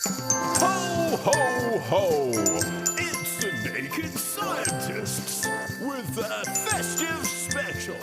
Ho, ho, ho! It's the Naked Scientists with their festive special.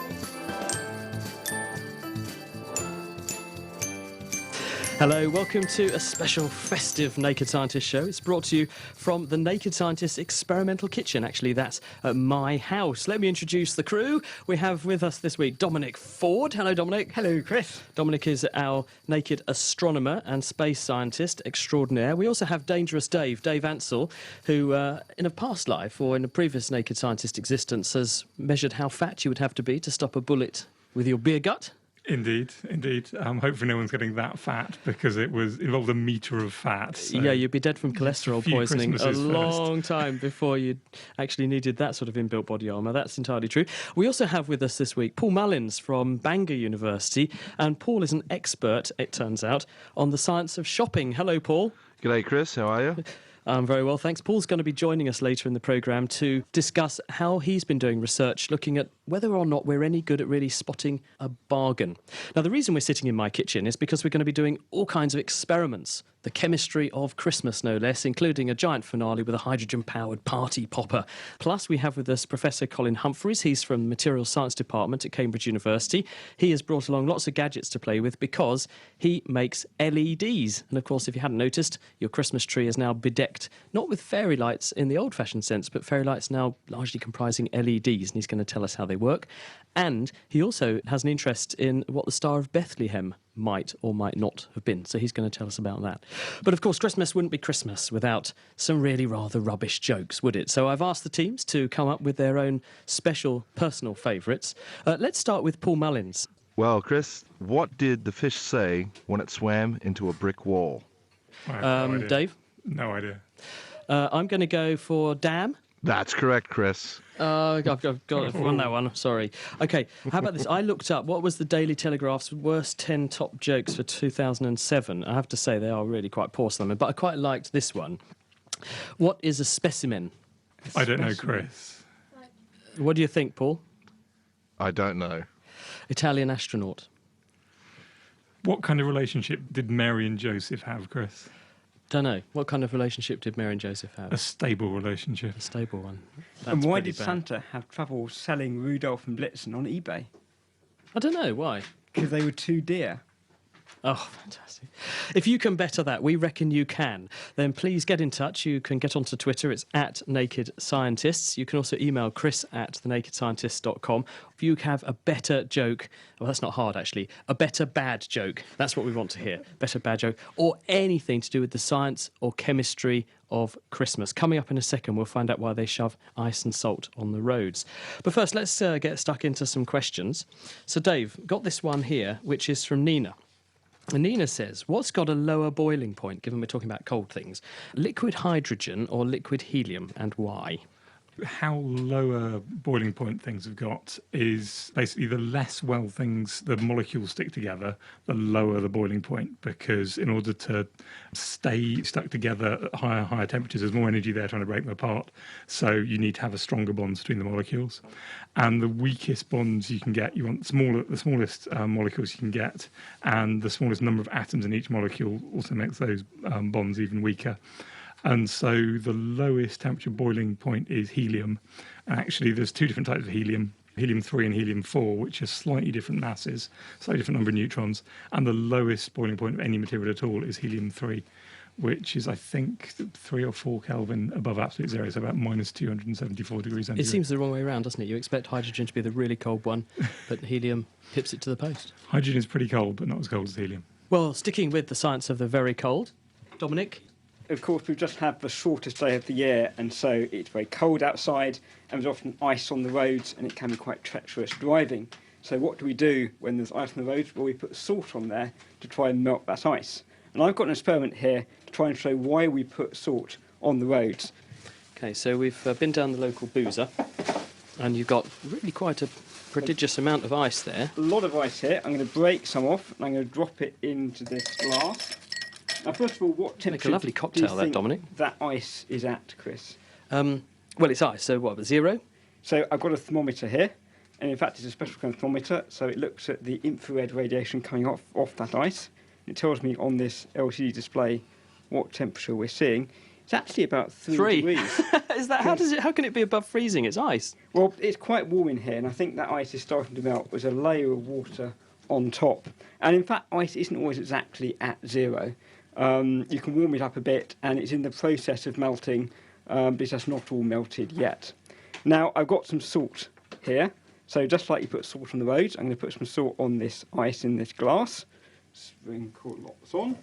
Hello, welcome to a special festive Naked Scientist show. It's brought to you from the Naked Scientist Experimental Kitchen. Actually, that's at my house. Let me introduce the crew. We have with us this week Dominic Ford. Hello, Dominic. Hello, Chris. Dominic is our naked astronomer and space scientist extraordinaire. We also have Dangerous Dave Ansell, who in a past life or in a previous Naked Scientist existence has measured how fat you would have to be to stop a bullet with your beer gut. Indeed. Hopefully no one's getting that fat because it involved a metre of fat. So yeah, you'd be dead from cholesterol poisoning a long time before you actually needed that sort of inbuilt body armour. That's entirely true. We also have with us this week Paul Mullins from Bangor University, and Paul is an expert, it turns out, on the science of shopping. Hello, Paul. G'day, Chris. How are you? I'm very well, thanks. Paul's going to be joining us later in the programme to discuss how he's been doing research looking at whether or not we're any good at really spotting a bargain. Now, the reason we're sitting in my kitchen is because we're going to be doing all kinds of experiments. The chemistry of Christmas, no less, including a giant finale with a hydrogen-powered party popper. Plus, we have with us Professor Colin Humphreys. He's from the Materials Science Department at Cambridge University. He has brought along lots of gadgets to play with because he makes LEDs. And, of course, if you hadn't noticed, your Christmas tree is now bedecked, not with fairy lights in the old-fashioned sense, but fairy lights now largely comprising LEDs, and he's going to tell us how they work. And he also has an interest in what the Star of Bethlehem might or might not have been, so he's going to tell us about that. But of course, Christmas wouldn't be Christmas without some really rather rubbish jokes, would it? So I've asked the teams to come up with their own special personal favourites. Let's start with Paul Mullins. Well, Chris, what did the fish say when it swam into a brick wall? I have no idea. Dave? No idea. I'm going to go for damn. That's correct, Chris. I've won that one. Sorry. OK, how about this? I looked up what was the Daily Telegraph's worst 10 top jokes for 2007. I have to say they are really quite poor, some of them, but I quite liked this one. What is a specimen? I don't know, Chris. What do you think, Paul? I don't know. Italian astronaut. What kind of relationship did Mary and Joseph have, Chris? Don't know. What kind of relationship did Mary and Joseph have? A stable relationship. A stable one. That's And why pretty did bad. Santa have trouble selling Rudolph and Blitzen on eBay? I don't know. Why? Because they were too dear. Oh, fantastic. If you can better that, we reckon you can, then please get in touch. You can get onto Twitter. It's at Naked Scientists. You can also email chris@thenakedscientists.com. If you have a better joke, well, that's not hard, actually, a better bad joke, that's what we want to hear, better bad joke, or anything to do with the science or chemistry of Christmas. Coming up in a second, we'll find out why they shove ice and salt on the roads. But first, let's get stuck into some questions. So, Dave, got this one here, which is from Nina. And Nina says, what's got a lower boiling point, given we're talking about cold things? Liquid hydrogen or liquid helium, and why? How lower boiling point things have got is basically the less well the molecules stick together, the lower the boiling point, because in order to stay stuck together at higher temperatures, there's more energy there trying to break them apart. So you need to have a stronger bond between the molecules. And the weakest bonds you can get, you want the smallest molecules you can get, and the smallest number of atoms in each molecule also makes those bonds even weaker. And so the lowest temperature boiling point is helium. And actually, there's two different types of helium, helium-3 and helium-4, which are slightly different masses, slightly different number of neutrons. And the lowest boiling point of any material at all is helium-3, which is, I think, 3 or 4 Kelvin above absolute zero, so about minus 274 degrees centigrade. It seems the wrong way around, doesn't it? You expect hydrogen to be the really cold one, but helium pips it to the post. Hydrogen is pretty cold, but not as cold as helium. Well, sticking with the science of the very cold, Dominic? Of course, we've just had the shortest day of the year, and so it's very cold outside, and there's often ice on the roads, and it can be quite treacherous driving. So what do we do when there's ice on the roads? Well, we put salt on there to try and melt that ice. And I've got an experiment here to try and show why we put salt on the roads. OK, so we've been down the local boozer, and you've got really quite a prodigious amount of ice there. A lot of ice here. I'm going to break some off, and I'm going to drop it into this glass. Now, first of all, what temperature Make a lovely cocktail, do you that, think Dominic. that ice is at, Chris? Well, it's ice, so what, 0? So I've got a thermometer here, and in fact it's a special kind of thermometer, so it looks at the infrared radiation coming off that ice. It tells me on this LCD display what temperature we're seeing, it's actually about 3 3. degrees. Is that how can it be above freezing? It's ice. Well, it's quite warm in here, and I think that ice is starting to melt. There's a layer of water on top. And in fact, ice isn't always exactly at 0. You can warm it up a bit, and it's in the process of melting, but it's just not all melted yet. Now, I've got some salt here. So just like you put salt on the roads, I'm going to put some salt on this ice in this glass. Sprinkle lots on.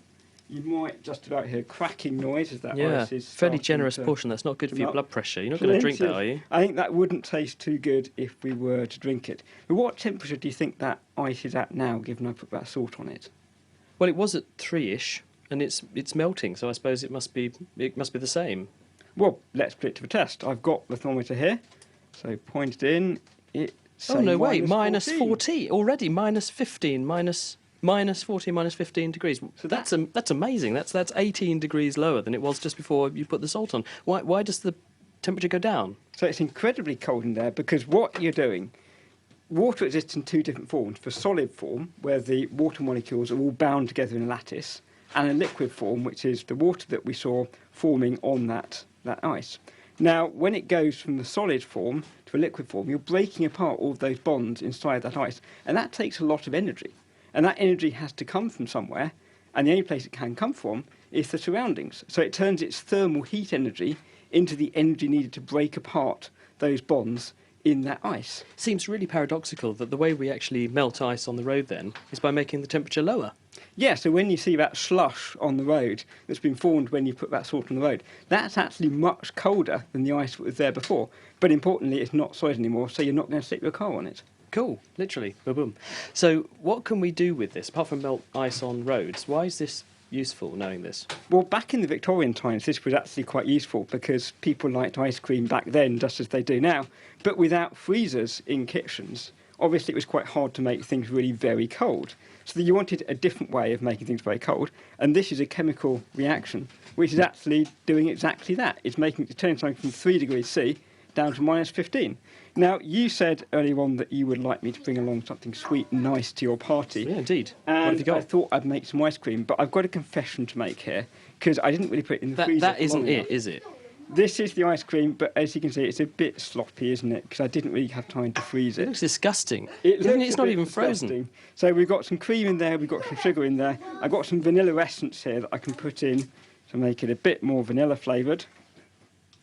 You might just about hear cracking noise as that ice is fairly starting generous to portion. That's not good for your melt. blood pressure. You're not going to drink that, Plenty are of- you? I think that wouldn't taste too good if we were to drink it. But what temperature do you think that ice is at now, given I put that salt on it? Well, it was at 3-ish, and it's melting. So I suppose it must be the same. Well, let's put it to the test. I've got the thermometer here, so point it in. Oh no, wait! minus Minus 40 already. Minus 15. Minus 40. Minus 15 degrees. So that's amazing. That's 18 degrees lower than it was just before you put the salt on. Why does the temperature go down? So it's incredibly cold in there because what you're doing, water exists in 2 different forms. For solid form, where the water molecules are all bound together in a lattice, and a liquid form, which is the water that we saw forming on that ice. Now, when it goes from the solid form to a liquid form, you're breaking apart all of those bonds inside that ice, and that takes a lot of energy. And that energy has to come from somewhere, and the only place it can come from is the surroundings. So it turns its thermal heat energy into the energy needed to break apart those bonds in that ice. Seems really paradoxical that the way we actually melt ice on the road then is by making the temperature lower. Yeah, so when you see that slush on the road that's been formed when you put that salt on the road, that's actually much colder than the ice that was there before. But importantly, it's not solid anymore, so you're not going to slip your car on it. Cool, literally, boom. So what can we do with this, apart from melt ice on roads? Why is this useful, knowing this? Well, back in the Victorian times, this was actually quite useful because people liked ice cream back then, just as they do now. But without freezers in kitchens, obviously it was quite hard to make things really very cold. So you wanted a different way of making things very cold, and this is a chemical reaction, which is actually doing exactly that. It's turning something from 3 degrees C down to minus 15. Now, you said earlier on that you would like me to bring along something sweet and nice to your party. Yeah, indeed. And What have you got? I thought I'd make some ice cream, but I've got a confession to make here, because I didn't really put it in the freezer. That isn't long it, enough. is it? This is the ice cream, but as you can see, it's a bit sloppy, isn't it? Because I didn't really have time to freeze It it. looks disgusting. It looks It's a not bit even frozen. disgusting. So we've got some cream in there, we've got some sugar in there. I've got some vanilla essence here that I can put in to make it a bit more vanilla flavoured.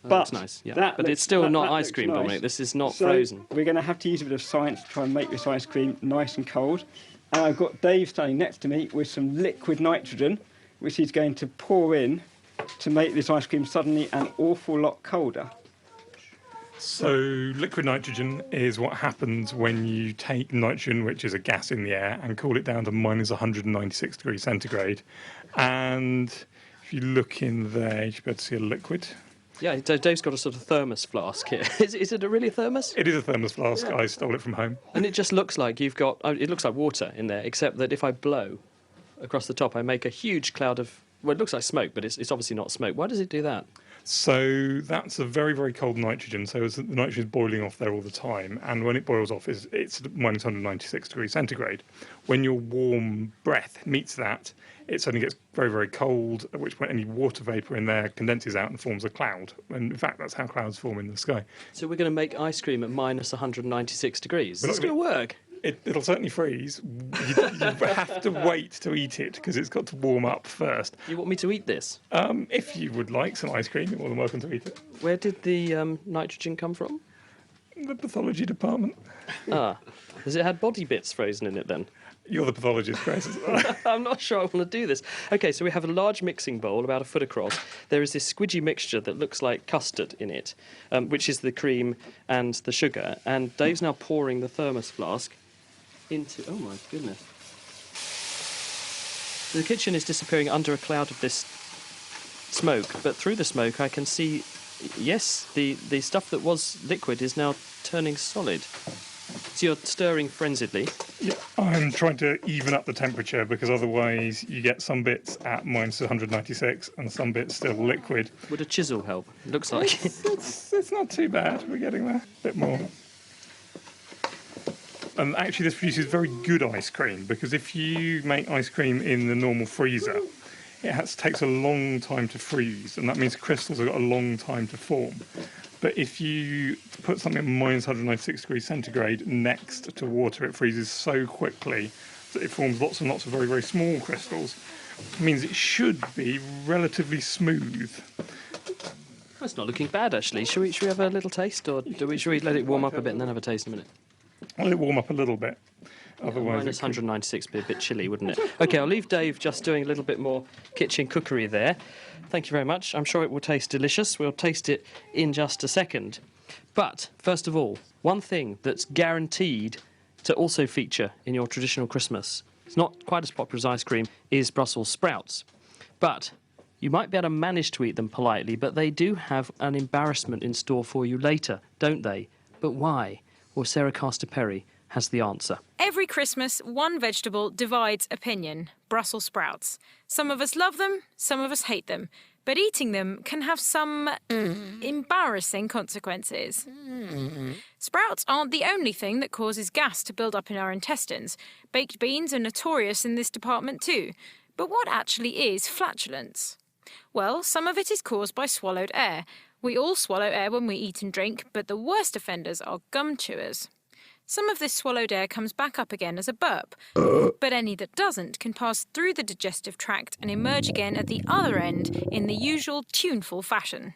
Oh, that's nice, yeah. But it's still not ice cream, nice. Dominic. This is not So frozen. We're going to have to use a bit of science to try and make this ice cream nice and cold. And I've got Dave standing next to me with some liquid nitrogen, which he's going to pour in to make this ice cream suddenly an awful lot colder. So liquid nitrogen is what happens when you take nitrogen, which is a gas in the air, and cool it down to minus 196 degrees centigrade. And if you look in there, you should be able to see a liquid. Yeah, Dave's got a sort of thermos flask here. Is it really a thermos? It is a thermos flask. I stole it from home. And it just looks like you've got... it looks like water in there, except that if I blow across the top, I make a huge cloud of... Well, it looks like smoke, but it's obviously not smoke. Why does it do that? So that's a very, very cold nitrogen. So the nitrogen is boiling off there all the time. And when it boils off, it's minus 196 degrees centigrade. When your warm breath meets that, it suddenly gets very, very cold, at which point any water vapour in there condenses out and forms a cloud. And in fact, that's how clouds form in the sky. So we're going to make ice cream at minus 196 degrees. We're Is not this going to work? It'll certainly freeze. You have to wait to eat it because it's got to warm up first. You want me to eat this? If you would like some ice cream, you're more than welcome to eat it. Where did the nitrogen come from? The pathology department. Ah, has it had body bits frozen in it then? You're the pathologist, Chris. I'm not sure I want to do this. Okay, so we have a large mixing bowl about a foot across. There is this squidgy mixture that looks like custard in it, which is the cream and the sugar. And Dave's now pouring the thermos flask into... Oh, my goodness. The kitchen is disappearing under a cloud of this smoke, but through the smoke I can see, yes, the stuff that was liquid is now turning solid. So you're stirring frenziedly. Yeah, I'm trying to even up the temperature because otherwise you get some bits at minus 196 and some bits still liquid. Would a chisel help? It looks like. It's not too bad. We're getting there. A bit more. And actually this produces very good ice cream because if you make ice cream in the normal freezer, takes a long time to freeze, and that means crystals have got a long time to form. But if you put something at minus 196 degrees centigrade next to water, it freezes so quickly that it forms lots and lots of very, very small crystals. It means it should be relatively smooth. That's not looking bad, actually. Should we have a little taste, or should we let it warm up a bit and then have a taste in a minute? I'll let it warm up a little bit. Otherwise, Minus 196 would be a bit chilly, wouldn't it? OK, I'll leave Dave just doing a little bit more kitchen cookery there. Thank you very much. I'm sure it will taste delicious. We'll taste it in just a second. But, first of all, one thing that's guaranteed to also feature in your traditional Christmas, it's not quite as popular as ice cream, is Brussels sprouts. But you might be able to manage to eat them politely, but they do have an embarrassment in store for you later, don't they? But why? Well, Sarah Castor-Perry has the answer. Every Christmas, one vegetable divides opinion: Brussels sprouts. Some of us love them, some of us hate them. But eating them can have some embarrassing consequences. Sprouts aren't the only thing that causes gas to build up in our intestines. Baked beans are notorious in this department too. But what actually is flatulence? Well, some of it is caused by swallowed air. We all swallow air when we eat and drink, but the worst offenders are gum chewers. Some of this swallowed air comes back up again as a burp, but any that doesn't can pass through the digestive tract and emerge again at the other end in the usual tuneful fashion.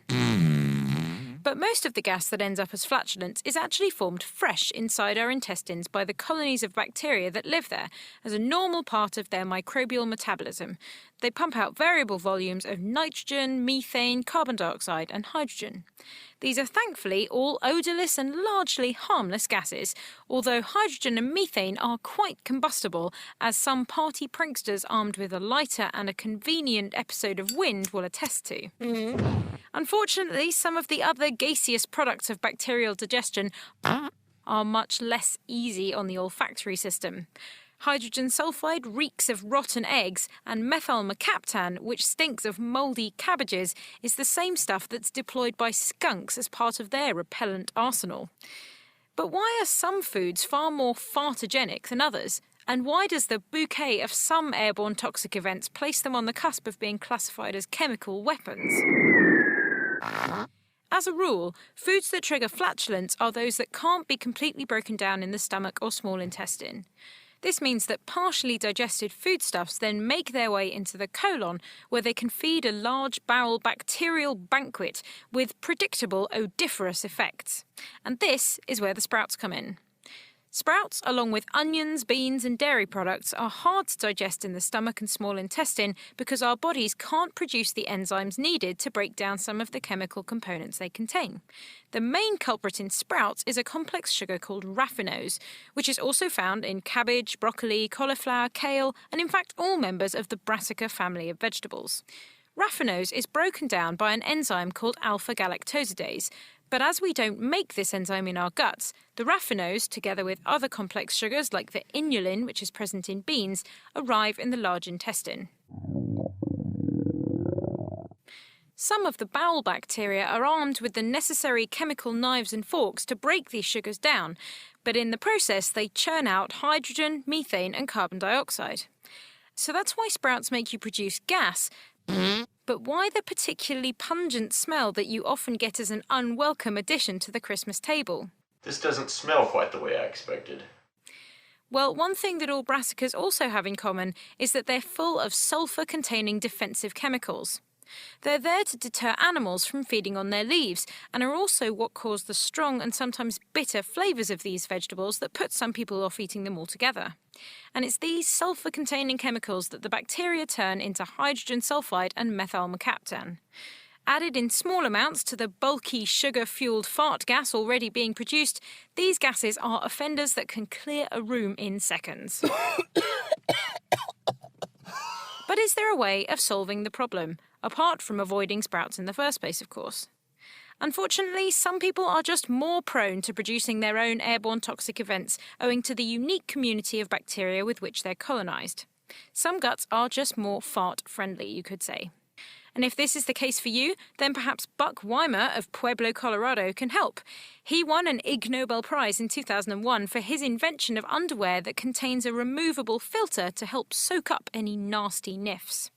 But most of the gas that ends up as flatulence is actually formed fresh inside our intestines by the colonies of bacteria that live there as a normal part of their microbial metabolism. They pump out variable volumes of nitrogen, methane, carbon dioxide and hydrogen. These are thankfully all odourless and largely harmless gases, although hydrogen and methane are quite combustible, as some party pranksters armed with a lighter and a convenient episode of wind will attest to. Unfortunately, some of the other gaseous products of bacterial digestion are much less easy on the olfactory system. Hydrogen sulfide reeks of rotten eggs, and methyl mercaptan, which stinks of mouldy cabbages, is the same stuff that's deployed by skunks as part of their repellent arsenal. But why are some foods far more fartogenic than others? And why does the bouquet of some airborne toxic events place them on the cusp of being classified as chemical weapons? As a rule, foods that trigger flatulence are those that can't be completely broken down in the stomach or small intestine. This means that partially digested foodstuffs then make their way into the colon, where they can feed a large bowel bacterial banquet with predictable odoriferous effects. And this is where the sprouts come in. Sprouts, along with onions, beans and dairy products, are hard to digest in the stomach and small intestine because our bodies can't produce the enzymes needed to break down some of the chemical components they contain. The main culprit in sprouts is a complex sugar called raffinose, which is also found in cabbage, broccoli, cauliflower, kale, and in fact all members of the Brassica family of vegetables. Raffinose is broken down by an enzyme called alpha-galactosidase, but as we don't make this enzyme in our guts, the raffinose, together with other complex sugars like the inulin, which is present in beans, arrive in the large intestine. Some of the bowel bacteria are armed with the necessary chemical knives and forks to break these sugars down, but in the process they churn out hydrogen, methane and carbon dioxide. So that's why sprouts make you produce gas. But why the particularly pungent smell that you often get as an unwelcome addition to the Christmas table? This doesn't smell quite the way I expected. Well, one thing that all brassicas also have in common is that they're full of sulfur-containing defensive chemicals. They're there to deter animals from feeding on their leaves and are also what cause the strong and sometimes bitter flavours of these vegetables that put some people off eating them altogether. And it's these sulfur-containing chemicals that the bacteria turn into hydrogen sulfide and methyl mercaptan. Added in small amounts to the bulky sugar-fueled fart gas already being produced, these gases are offenders that can clear a room in seconds. But is there a way of solving the problem, apart from avoiding sprouts in the first place, of course? Unfortunately, some people are just more prone to producing their own airborne toxic events owing to the unique community of bacteria with which they're colonised. Some guts are just more fart-friendly, you could say. And if this is the case for you, then perhaps Buck Weimer of Pueblo, Colorado can help. He won an Ig Nobel Prize in 2001 for his invention of underwear that contains a removable filter to help soak up any nasty nifs.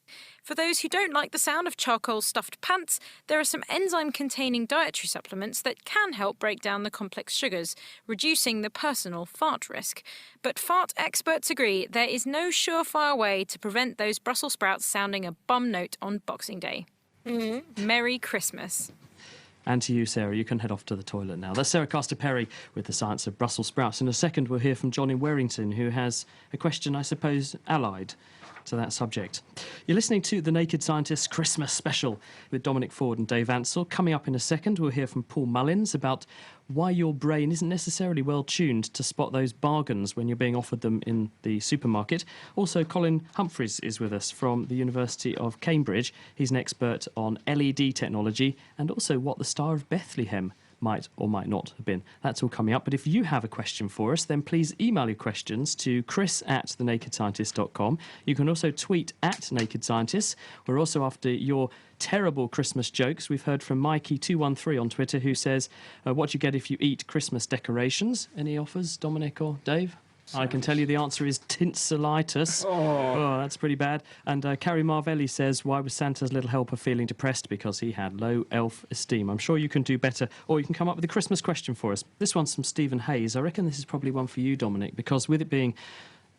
For those who don't like the sound of charcoal-stuffed pants, there are some enzyme-containing dietary supplements that can help break down the complex sugars, reducing the personal fart risk. But fart experts agree there is no surefire way to prevent those Brussels sprouts sounding a bum note on Boxing Day. Merry Christmas. And to you, Sarah, you can head off to the toilet now. That's Sarah Castor-Perry with the science of Brussels sprouts. In a second, we'll hear from John in Warrington, who has a question, I suppose, allied to that subject. You're listening to The Naked Scientist's Christmas special with Dominic Ford and Dave Ansell. Coming up in a second, we'll hear from Paul Mullins about why your brain isn't necessarily well tuned to spot those bargains when you're being offered them in the supermarket. Also, Colin Humphreys is with us from the University of Cambridge. He's an expert on LED technology and also what the Star of Bethlehem might or might not have been. That's all coming up. But if you have a question for us, then please email your questions to chris@thenakedscientist.com. You can also tweet @nakedscientists. We're also after your terrible Christmas jokes. We've heard from Mikey213 on Twitter, who says, what do you get if you eat Christmas decorations? Any offers, Dominic or Dave? I can tell you the answer is tinselitis. Oh, that's pretty bad. And Carrie Marvelli says, why was Santa's little helper feeling depressed? Because he had low elf esteem. I'm sure you can do better, or you can come up with a Christmas question for us. This one's from Stephen Hayes. I reckon this is probably one for you, Dominic, because with it being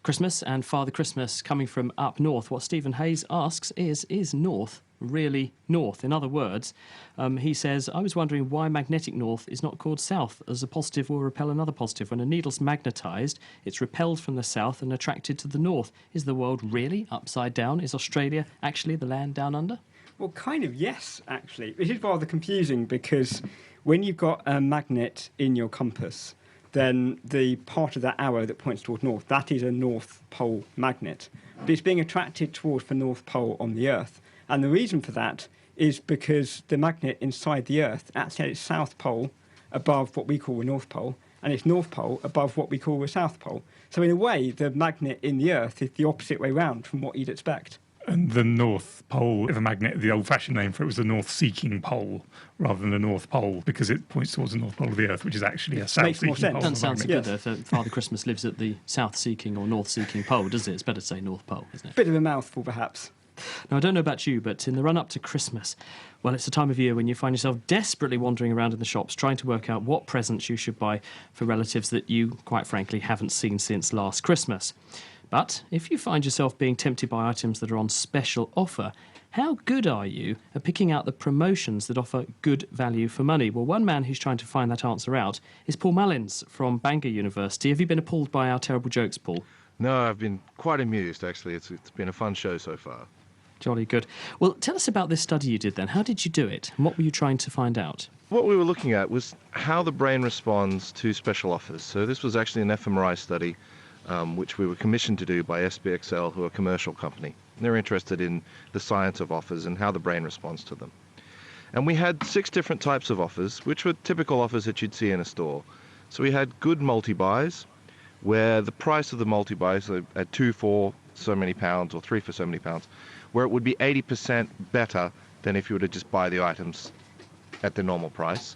Christmas and Father Christmas coming from up north, what Stephen Hayes asks is north really north? In other words, he says, I was wondering why magnetic north is not called south, as a positive will repel another positive. When a needle's magnetised, it's repelled from the south and attracted to the north. Is the world really upside down? Is Australia actually the land down under? Well, kind of, yes, actually. It is rather confusing because when you've got a magnet in your compass, then the part of that arrow that points toward north, that is a North Pole magnet. But it's being attracted towards the North Pole on the Earth. And the reason for that is because the magnet inside the Earth actually has its South Pole above what we call the North Pole, and its North Pole above what we call the South Pole. So in a way, the magnet in the Earth is the opposite way round from what you'd expect. And the North Pole of a magnet, the old-fashioned name for it was the north-seeking pole rather than the North Pole, because it points towards the North Pole of the Earth, which is actually a south-seeking pole. Doesn't sound so good, Yes. though, if Father Christmas lives at the south-seeking or north-seeking pole, does it? It's better to say North Pole, isn't it? Bit of a mouthful, perhaps. Now, I don't know about you, but in the run-up to Christmas, well, it's a time of year when you find yourself desperately wandering around in the shops trying to work out what presents you should buy for relatives that you, quite frankly, haven't seen since last Christmas. But if you find yourself being tempted by items that are on special offer, how good are you at picking out the promotions that offer good value for money? Well, one man who's trying to find that answer out is Paul Mullins from Bangor University. Have you been appalled by our terrible jokes, Paul? No, I've been quite amused, actually. It's been a fun show so far. Jolly good. Well, tell us about this study you did then. How did you do it? And what were you trying to find out? What we were looking at was how the brain responds to special offers. So this was actually an fMRI study, which we were commissioned to do by SBXL, who are a commercial company. They're interested in the science of offers and how the brain responds to them. And we had 6 different types of offers, which were typical offers that you'd see in a store. So we had good multi-buys, where the price of the multi-buy, so at 2 for so many pounds or 3 for so many pounds, where it would be 80% better than if you were to just buy the items at the normal price.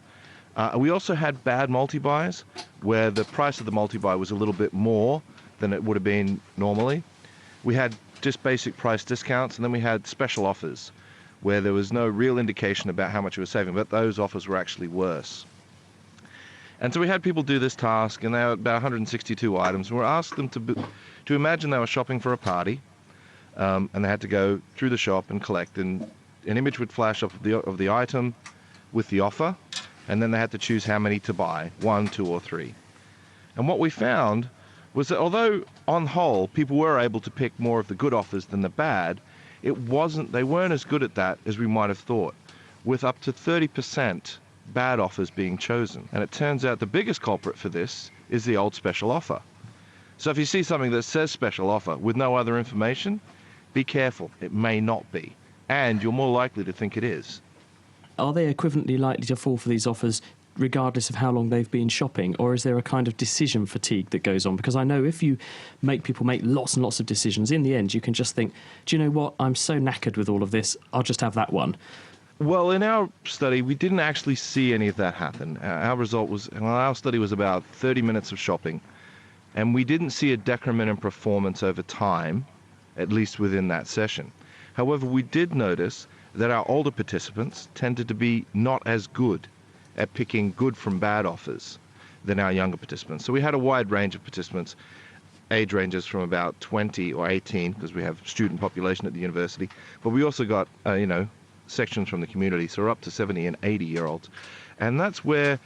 We also had bad multi-buys, where the price of the multi-buy was a little bit more than it would have been normally. We had just basic price discounts, and then we had special offers, where there was no real indication about how much you were saving, but those offers were actually worse. And so we had people do this task, and they were about 162 items, and we asked them to imagine they were shopping for a party, and they had to go through the shop and collect, and an image would flash up of the item with the offer, and then they had to choose how many to buy, 1, 2, or 3. And what we found was that although on whole people were able to pick more of the good offers than the bad, they weren't as good at that as we might have thought, with up to 30% bad offers being chosen. And it turns out the biggest culprit for this is the old special offer. So if you see something that says special offer with no other information, be careful, it may not be, and you're more likely to think it is. Are they equivalently likely to fall for these offers regardless of how long they've been shopping, or is there a kind of decision fatigue that goes on? Because I know if you make people make lots and lots of decisions, in the end you can just think, do you know what, I'm so knackered with all of this, I'll just have that one. Well, in our study, we didn't actually see any of that happen. Our study was about 30 minutes of shopping, and we didn't see a decrement in performance over time, at least within that session. However, we did notice that our older participants tended to be not as good at picking good from bad offers than our younger participants. So we had a wide range of participants, age ranges from about 20 or 18, because we have student population at the university, but we also got, sections from the community, so we're up to 70 and 80-year-olds. And that's where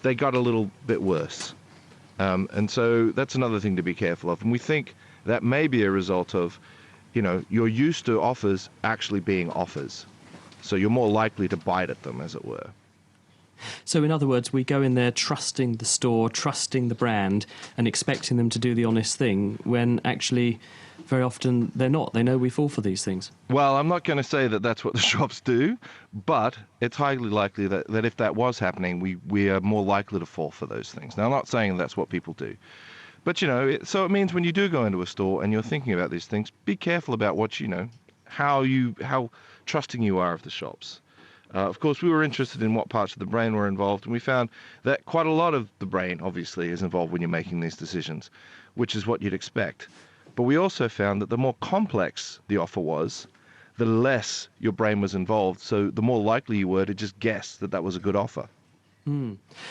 they got a little bit worse. And so that's another thing to be careful of. And we think that may be a result of, you're used to offers actually being offers. So you're more likely to bite at them, as it were. So in other words, we go in there trusting the store, trusting the brand, and expecting them to do the honest thing, when actually very often they're not. They know we fall for these things. Well, I'm not going to say that that's what the shops do, but it's highly likely that if that was happening, we are more likely to fall for those things. Now, I'm not saying that's what people do. But, so it means when you do go into a store and you're thinking about these things, be careful about what how trusting you are of the shops. Of course, we were interested in what parts of the brain were involved, and we found that quite a lot of the brain, obviously, is involved when you're making these decisions, which is what you'd expect. But we also found that the more complex the offer was, the less your brain was involved, so the more likely you were to just guess that that was a good offer.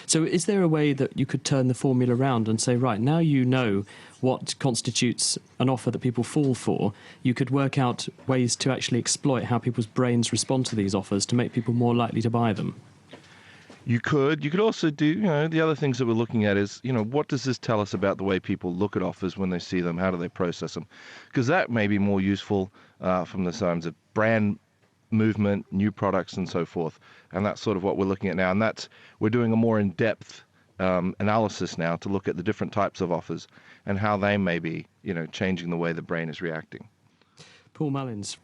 So is there a way that you could turn the formula around and say, right, now you know what constitutes an offer that people fall for, you could work out ways to actually exploit how people's brains respond to these offers to make people more likely to buy them? You could also do, the other things that we're looking at is, what does this tell us about the way people look at offers when they see them? How do they process them? Because that may be more useful from the sides of brand movement, new products, and so forth. And that's sort of what we're looking at now. And we're doing a more in-depth analysis now to look at the different types of offers and how they may be, changing the way the brain is reacting. Paul Mullins.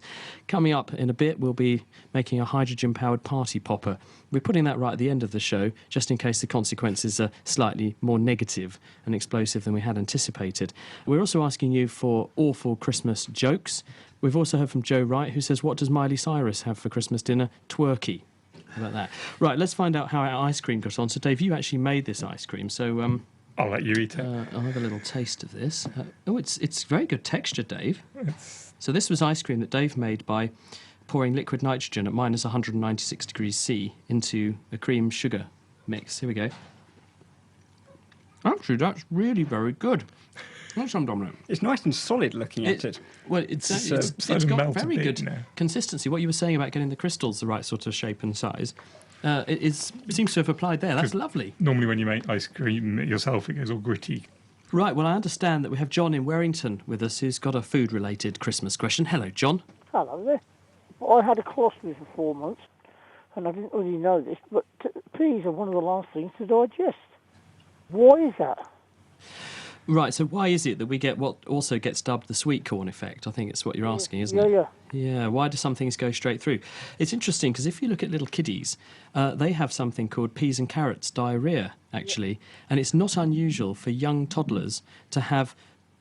Coming up in a bit, we'll be making a hydrogen-powered party popper. We're putting that right at the end of the show, just in case the consequences are slightly more negative and explosive than we had anticipated. We're also asking you for awful Christmas jokes. We've also heard from Joe Wright, who says, what does Miley Cyrus have for Christmas dinner? Twerky. How about that? Right, let's find out how our ice cream got on. So, Dave, you actually made this ice cream, so... I'll let you eat it. I'll have a little taste of this. It's very good texture, Dave. So this was ice cream that Dave made by pouring liquid nitrogen at minus 196 degrees C into a cream sugar mix. Here we go. Actually, that's really very good. What's on, Dominic? It's nice and solid looking at it. Well, it's sort of got melted very good now. consistency. What you were saying about getting the crystals the right sort of shape and size, it seems to have applied there. That's lovely. Normally when you make ice cream yourself, it goes all gritty. Right, well, I understand that we have John in Warrington with us who's got a food-related Christmas question. Hello, John. Hello there. I had a colostomy for 4 months, and I didn't really know this, but peas are one of the last things to digest. Why is that? Right, so why is it that we get what also gets dubbed the sweet corn effect? I think it's what you're asking, isn't it? Yeah, why do some things go straight through? It's interesting because if you look at little kiddies, they have something called peas and carrots diarrhea, actually, and it's not unusual for young toddlers to have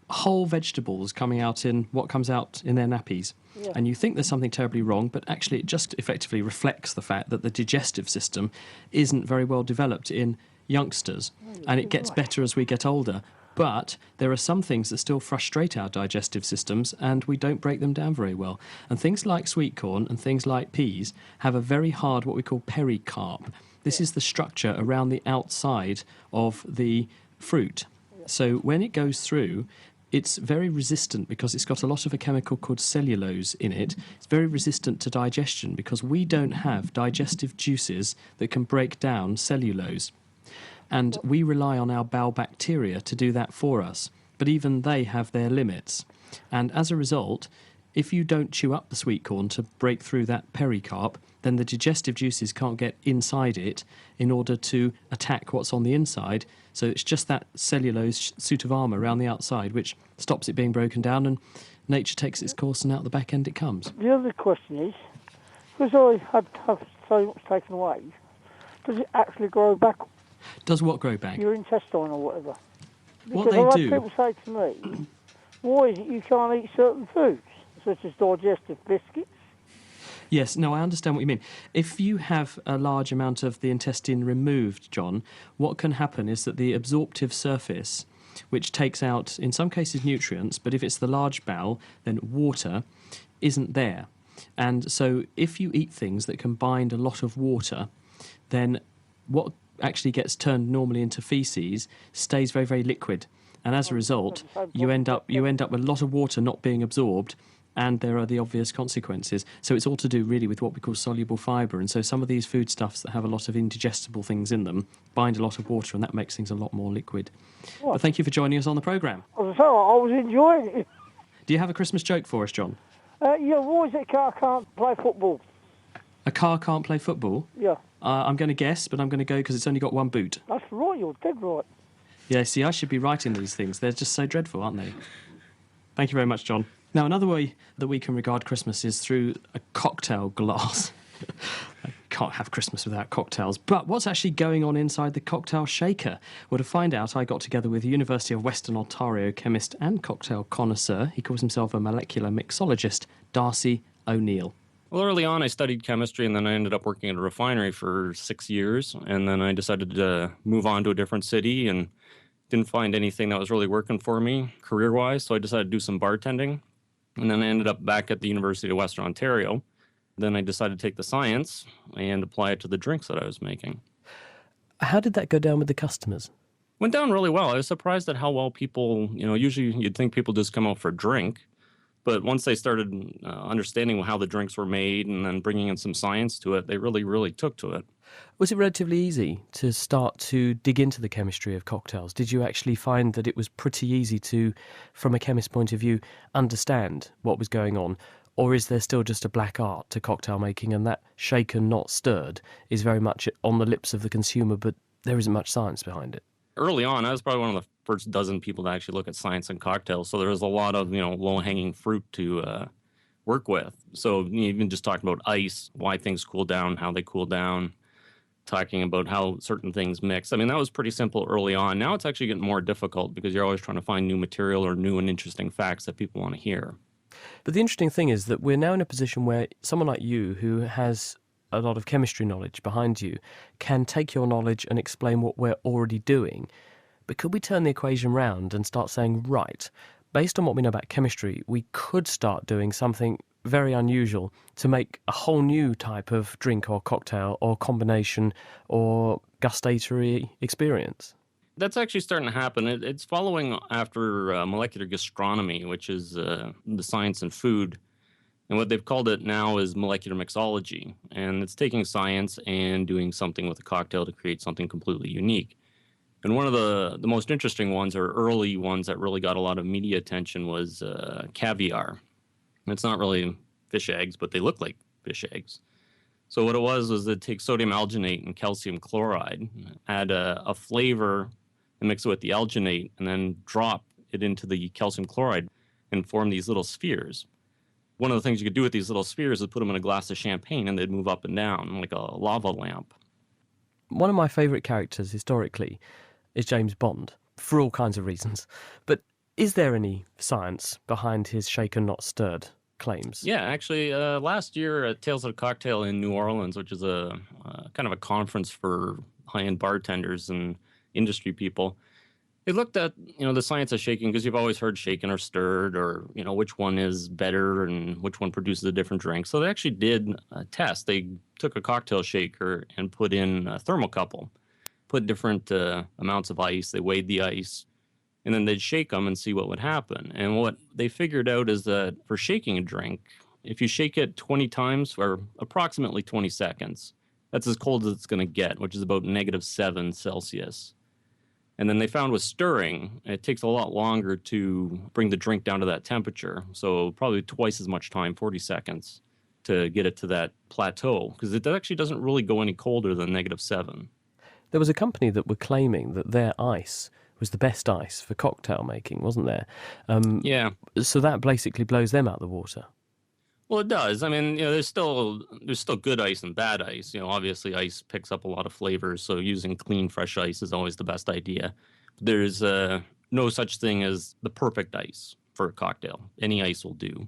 whole vegetables coming out in what comes out in their nappies. Yeah. And you think there's something terribly wrong, but actually it just effectively reflects the fact that the digestive system isn't very well developed in youngsters, and it gets better as we get older. But there are some things that still frustrate our digestive systems, and we don't break them down very well. And things like sweet corn and things like peas have a very hard, what we call pericarp. This is the structure around the outside of the fruit. So when it goes through, it's very resistant because it's got a lot of a chemical called cellulose in it. It's very resistant to digestion because we don't have digestive juices that can break down cellulose. And we rely on our bowel bacteria to do that for us. But even they have their limits. And as a result, if you don't chew up the sweet corn to break through that pericarp, then the digestive juices can't get inside it in order to attack what's on the inside. So it's just that cellulose suit of armour around the outside which stops it being broken down, and nature takes its course, and out the back end it comes. The other question is, because I had to have so much taken away, does it actually grow back? Does what grow back? Your intestine or whatever. What because they I've do... had people say to me, why is it you can't eat certain foods, such as digestive biscuits? Yes, no, I understand what you mean. If you have a large amount of the intestine removed, John, what can happen is that the absorptive surface, which takes out, in some cases, nutrients, but if it's the large bowel, then water, isn't there. And so if you eat things that can bind a lot of water, then what actually gets turned normally into feces stays very, very liquid. And as a result, you end up with a lot of water not being absorbed, and there are the obvious consequences. So it's all to do really with what we call soluble fibre. And so some of these foodstuffs that have a lot of indigestible things in them bind a lot of water, and that makes things a lot more liquid. But thank you for joining us on the programme. I was enjoying it. Do you have a Christmas joke for us, John? Yeah, why is it a car can't play football? A car can't play football? Yeah, I'm going to guess, but I'm going to go because it's only got one boot. that's right, you're dead right. Yeah, see, I should be writing these things. They're just so dreadful, aren't they? Thank you very much, John. Now, another way that we can regard Christmas is through a cocktail glass. I can't have Christmas without cocktails. But what's actually going on inside the cocktail shaker? Well, to find out, I got together with University of Western Ontario chemist and cocktail connoisseur. He calls himself a molecular mixologist, Darcy O'Neill. Well, early on, I studied chemistry, and then I ended up working at a refinery for 6 years. And then I decided to move on to a different city and didn't find anything that was really working for me career-wise. So I decided to do some bartending. And then I ended up back at the University of Western Ontario. Then I decided to take the science and apply it to the drinks that I was making. How did that go down with the customers? Went down really well. I was surprised at how well people, usually you'd think people just come out for a drink. But once they started understanding how the drinks were made and then bringing in some science to it, they really, really took to it. Was it relatively easy to start to dig into the chemistry of cocktails? Did you actually find that it was pretty easy to, from a chemist's point of view, understand what was going on? Or is there still just a black art to cocktail making, and that shaken, not stirred, is very much on the lips of the consumer, but there isn't much science behind it? Early on, I was probably one of the first dozen people to actually look at science and cocktails. So there was a lot of, low-hanging fruit to work with. So even just talking about ice, why things cool down, how they cool down, talking about how certain things mix. I mean, that was pretty simple early on. Now it's actually getting more difficult because you're always trying to find new material or new and interesting facts that people want to hear. But the interesting thing is that we're now in a position where someone like you, who has a lot of chemistry knowledge behind you, can take your knowledge and explain what we're already doing. But could we turn the equation round and start saying, right, based on what we know about chemistry, we could start doing something very unusual to make a whole new type of drink or cocktail or combination or gustatory experience? That's actually starting to happen. It's following after molecular gastronomy, which is the science in food. And what they've called it now is molecular mixology. And it's taking science and doing something with a cocktail to create something completely unique. And one of the most interesting ones, or early ones that really got a lot of media attention, was caviar. It's not really fish eggs, but they look like fish eggs. So what it was it takes sodium alginate and calcium chloride, add a flavor, and mix it with the alginate, and then drop it into the calcium chloride and form these little spheres. One of the things you could do with these little spheres is put them in a glass of champagne, and they'd move up and down like a lava lamp. One of my favourite characters historically is James Bond, for all kinds of reasons. But is there any science behind his shaken, not stirred claims? Yeah, actually, last year at Tales of a Cocktail in New Orleans, which is a kind of a conference for high-end bartenders and industry people, they looked at, the science of shaking, because you've always heard shaken or stirred, or, which one is better and which one produces a different drink. So they actually did a test. They took a cocktail shaker and put in a thermocouple, put different amounts of ice. They weighed the ice, and then they'd shake them and see what would happen. And what they figured out is that for shaking a drink, if you shake it 20 times for approximately 20 seconds, that's as cold as it's going to get, which is about -7 Celsius. And then they found with stirring, it takes a lot longer to bring the drink down to that temperature. So probably twice as much time, 40 seconds, to get it to that plateau, because it actually doesn't really go any colder than -7. There was a company that were claiming that their ice was the best ice for cocktail making, wasn't there? Yeah. So that basically blows them out of the water. Well, it does. I mean, there's still good ice and bad ice. Obviously ice picks up a lot of flavors, so using clean, fresh ice is always the best idea. There's no such thing as the perfect ice for a cocktail. Any ice will do.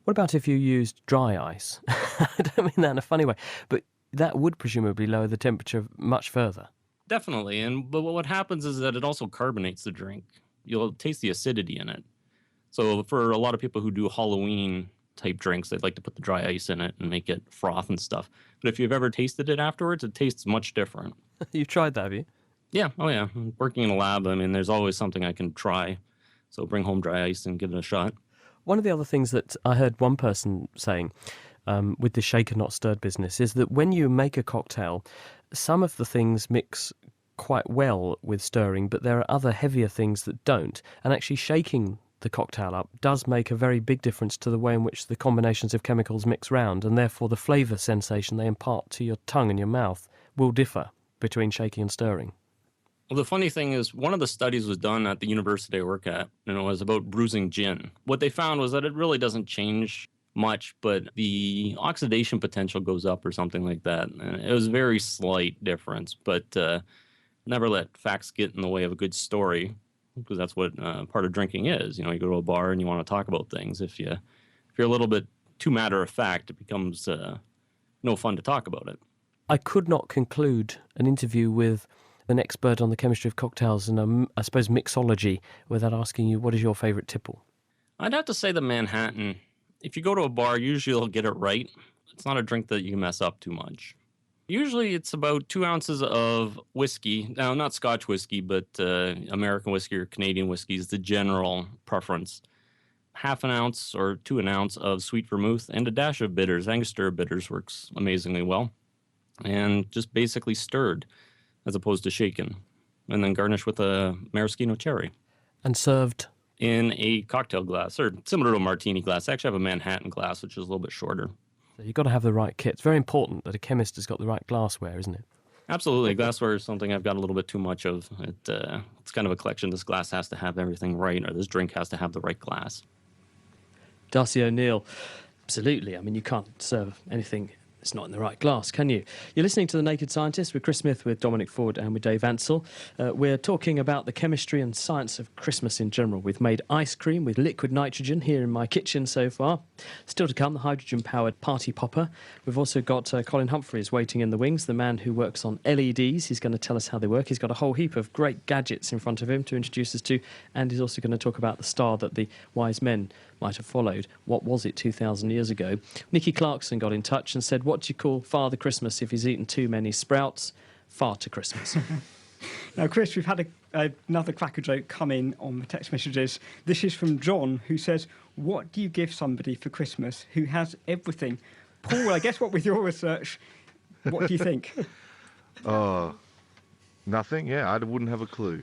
What about if you used dry ice? I don't mean that in a funny way, but that would presumably lower the temperature much further. Definitely. But what happens is that it also carbonates the drink. You'll taste the acidity in it. So for a lot of people who do Halloween type drinks, they'd like to put the dry ice in it and make it froth and stuff. But if you've ever tasted it afterwards, it tastes much different. You've tried that, have you? Yeah. Oh, yeah. Working in a lab, I mean, there's always something I can try. So bring home dry ice and give it a shot. One of the other things that I heard one person saying with the shaken not stirred business is that when you make a cocktail, some of the things mix quite well with stirring, but there are other heavier things that don't. And actually shaking the cocktail up does make a very big difference to the way in which the combinations of chemicals mix round, and therefore the flavour sensation they impart to your tongue and your mouth will differ between shaking and stirring. Well, the funny thing is, one of the studies was done at the university I work at, and it was about bruising gin. What they found was that it really doesn't change much, but the oxidation potential goes up or something like that. And it was a very slight difference, but never let facts get in the way of a good story, because that's what part of drinking is. You know, you go to a bar and you want to talk about things. If you're a little bit too matter of fact, it becomes no fun to talk about it. I could not conclude an interview with an expert on the chemistry of cocktails and, I suppose, mixology without asking you, what is your favourite tipple? I'd have to say the Manhattan. If you go to a bar, usually you'll get it right. It's not a drink that you can mess up too much. Usually it's about 2 ounces of whiskey. Now, not Scotch whiskey, but American whiskey or Canadian whiskey is the general preference. Half an ounce or to an ounce of sweet vermouth and a dash of bitters. Angostura bitters works amazingly well. And just basically stirred as opposed to shaken. And then garnish with a maraschino cherry. And served? In a cocktail glass, or similar to a martini glass. I actually have a Manhattan glass, which is a little bit shorter. So you've got to have the right kit. It's very important that a chemist has got the right glassware, isn't it? Absolutely. Glassware is something I've got a little bit too much of. It's kind of a collection. This glass has to have everything right, or this drink has to have the right glass. Darcy O'Neill, absolutely. I mean, you can't serve anything that's not in the right glass, can you? You're listening to The Naked Scientist with Chris Smith, with Dominic Ford and with Dave Ansell. We're talking about the chemistry and science of Christmas in general. We've made ice cream with liquid nitrogen here in my kitchen so far. Still to come, the hydrogen-powered party popper. We've also got Colin Humphreys waiting in the wings, the man who works on LEDs. He's going to tell us how they work. He's got a whole heap of great gadgets in front of him to introduce us to, and he's also going to talk about the star that the wise men might have followed. What was it 2,000 years ago? Nicky Clarkson got in touch and said, what do you call Father Christmas if he's eaten too many sprouts? Farter Christmas. Now, Chris, we've had another cracker joke come in on the text messages. This is from John, who says, what do you give somebody for Christmas who has everything? Paul, I guess what with your research, what do you think? Nothing? Yeah, I wouldn't have a clue.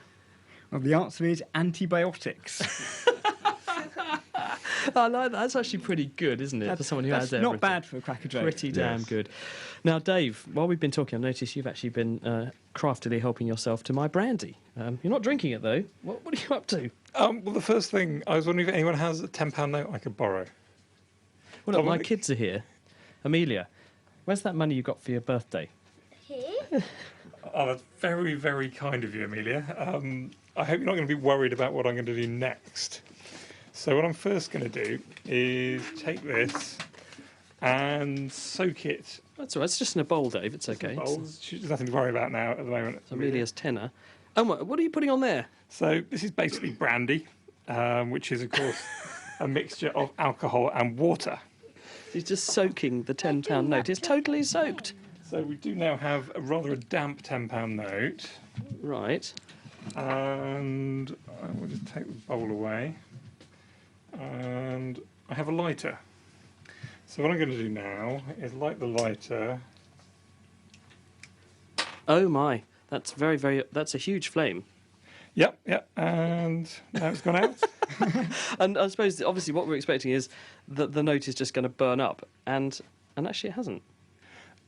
Well, the answer is antibiotics. I like that. That's actually pretty good, isn't it, for someone who has everything? Not bad for a cracker joke. Pretty damn good. Now, Dave, while we've been talking, I've noticed you've actually been craftily helping yourself to my brandy. You're not drinking it, though. What are you up to? Well, the first thing, I was wondering if anyone has a £10 note I could borrow. Well, look, my kids are here. Amelia, where's that money you got for your birthday? Here. Oh, that's very, very kind of you, Amelia. I hope you're not going to be worried about what I'm going to do next. So what I'm first going to do is take this and soak it. That's all right. It's just in a bowl, Dave. It's okay. There's nothing to worry about now at the moment. It's Amelia's tenner. Oh, what are you putting on there? So this is basically brandy, which is, of course, a mixture of alcohol and water. He's just soaking the £10 note. It's totally soaked. So we do now have a rather damp £10 note. Right. And I will just take the bowl away. And I have a lighter. So what I'm going to do now is light the lighter. Oh my, that's that's a huge flame. Yep, and now it's gone out. And I suppose, obviously, what we're expecting is that the note is just going to burn up, and actually it hasn't.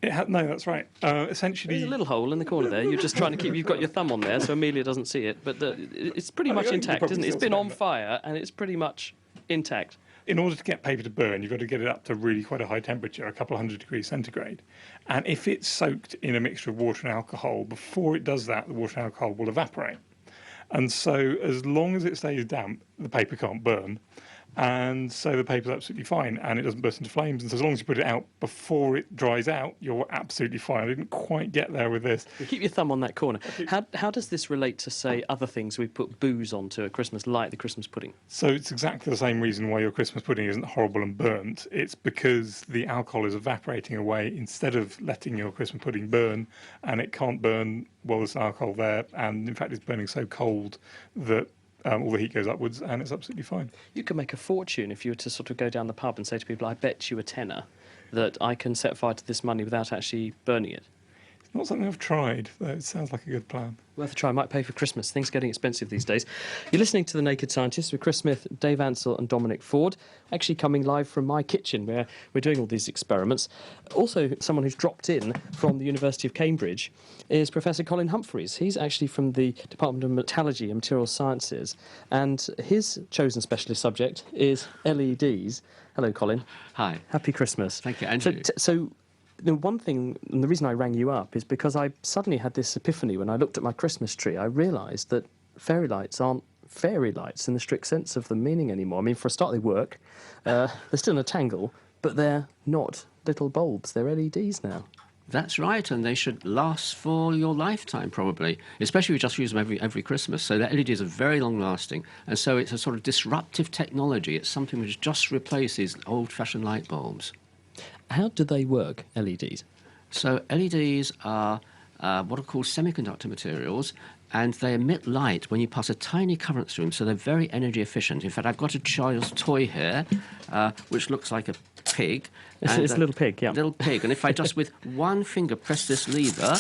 No, that's right. Essentially, there's a little hole in the corner there. You're just trying to keep. You've got your thumb on there, so Amelia doesn't see it. But it's pretty much intact, isn't it? It's been on fire, and it's pretty much intact. In order to get paper to burn, you've got to get it up to really quite a high temperature, a couple of 100 degrees centigrade. And if it's soaked in a mixture of water and alcohol, before it does that, the water and alcohol will evaporate. And so as long as it stays damp, the paper can't burn. And so the paper's absolutely fine, and it doesn't burst into flames. And so as long as you put it out before it dries out, you're absolutely fine. I didn't quite get there with this. You keep your thumb on that corner. How does this relate to, say, other things we put booze onto a Christmas, like the Christmas pudding? So it's exactly the same reason why your Christmas pudding isn't horrible and burnt. It's because the alcohol is evaporating away instead of letting your Christmas pudding burn, and it can't burn while there's alcohol there. And in fact, it's burning so cold that all the heat goes upwards, and it's absolutely fine. You could make a fortune if you were to sort of go down the pub and say to people, I bet you a tenner that I can set fire to this money without actually burning it. It's not something I've tried, though. It sounds like a good plan. Worth a try. Might pay for Christmas. Things are getting expensive these days. You're listening to The Naked Scientists with Chris Smith, Dave Ansell and Dominic Ford, actually coming live from my kitchen where we're doing all these experiments. Also, someone who's dropped in from the University of Cambridge is Professor Colin Humphreys. He's actually from the Department of Metallurgy and Materials Sciences, and his chosen specialist subject is LEDs. Hello, Colin. Hi. Happy Christmas. Thank you, Andrew. So the one thing, and the reason I rang you up is because I suddenly had this epiphany when I looked at my Christmas tree. I realised that fairy lights aren't fairy lights in the strict sense of the meaning anymore. I mean, for a start, they work. They're still in a tangle, but they're not little bulbs. They're LEDs now. That's right, and they should last for your lifetime, probably, especially if you just use them every Christmas. So the LEDs are very long-lasting, and so it's a sort of disruptive technology. It's something which just replaces old-fashioned light bulbs. How do they work, LEDs? So LEDs are what are called semiconductor materials, and they emit light when you pass a tiny current through them, so they're very energy efficient. In fact, I've got a child's toy here, which looks like a pig. It's a little pig, yeah. Little pig, and if I just with one finger press this lever,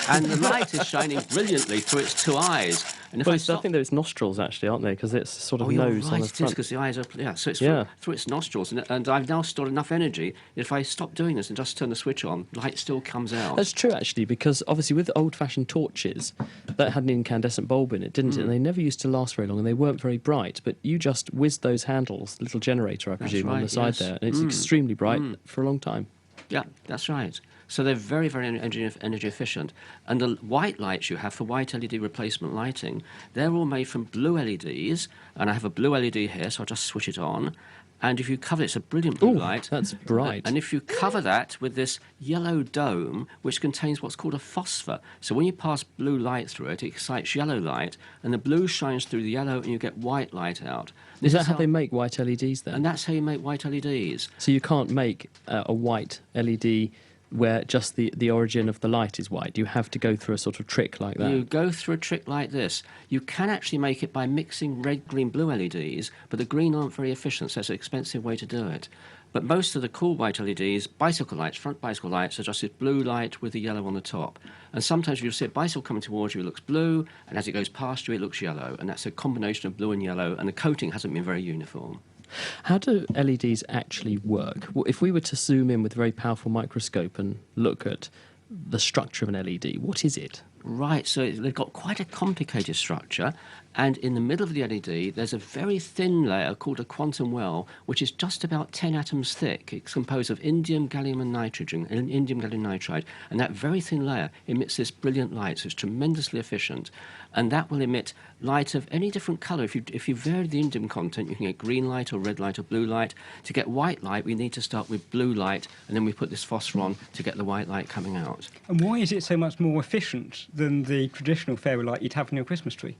and the light is shining brilliantly through its two eyes. And if I think they're its nostrils, actually, aren't they? Because it's sort of nose right, on the it is, front. because the eyes are... Yeah, so it's Yeah. through its nostrils. And I've now stored enough energy. If I stop doing this and just turn the switch on, light still comes out. That's true, actually, because obviously with old-fashioned torches, that had an incandescent bulb in it, didn't it? And they never used to last very long, and they weren't very bright. But you just whizzed those handles, little generator, I presume, on the right, side yes. there, and it's extremely bright for a long time. Yeah, that's right. So they're very, very energy efficient. And the white lights you have for white LED replacement lighting, they're all made from blue LEDs. And I have a blue LED here, so I'll just switch it on. And if you cover it, it's a brilliant blue light. That's bright. And if you cover that with this yellow dome, which contains what's called a phosphor. So when you pass blue light through it, it excites yellow light, and the blue shines through the yellow, and you get white light out. Is that how they make white LEDs then? And that's how you make white LEDs. So you can't make a white LED where just the origin of the light is white. You have to go through a sort of trick like that. You go through a trick like this. You can actually make it by mixing red, green, blue LEDs, but the green aren't very efficient, so it's an expensive way to do it. But most of the cool white LEDs, bicycle lights, front bicycle lights, are just this blue light with the yellow on the top. And sometimes you'll see a bicycle coming towards you, it looks blue, and as it goes past you, it looks yellow. And that's a combination of blue and yellow, and the coating hasn't been very uniform. How do LEDs actually work? Well, if we were to zoom in with a very powerful microscope and look at the structure of an LED, what is it? Right, so they've got quite a complicated structure, and in the middle of the LED there's a very thin layer called a quantum well, which is just about 10 atoms thick. It's composed of indium, gallium and nitrogen, and indium gallium nitride, and that very thin layer emits this brilliant light, so it's tremendously efficient, and that will emit light of any different colour. If you vary the indium content, you can get green light or red light or blue light. To get white light, we need to start with blue light, and then we put this phosphor on to get the white light coming out. And why is it so much more efficient than the traditional fairy light you'd have on your Christmas tree?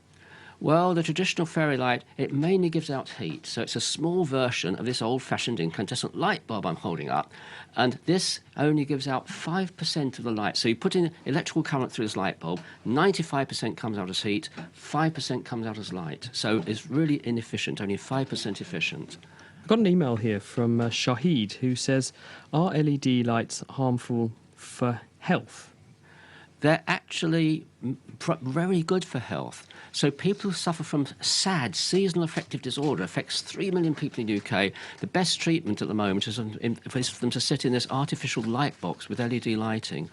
Well, the traditional fairy light, it mainly gives out heat. So it's a small version of this old-fashioned incandescent light bulb I'm holding up. And this only gives out 5% of the light. So you put in electrical current through this light bulb, 95% comes out as heat, 5% comes out as light. So it's really inefficient, only 5% efficient. I've got an email here from Shahid who says, are LED lights harmful for health? They're actually very good for health. So people who suffer from SAD, seasonal affective disorder, affects 3 million people in the UK. The best treatment at the moment is for them to sit in this artificial light box with LED lighting.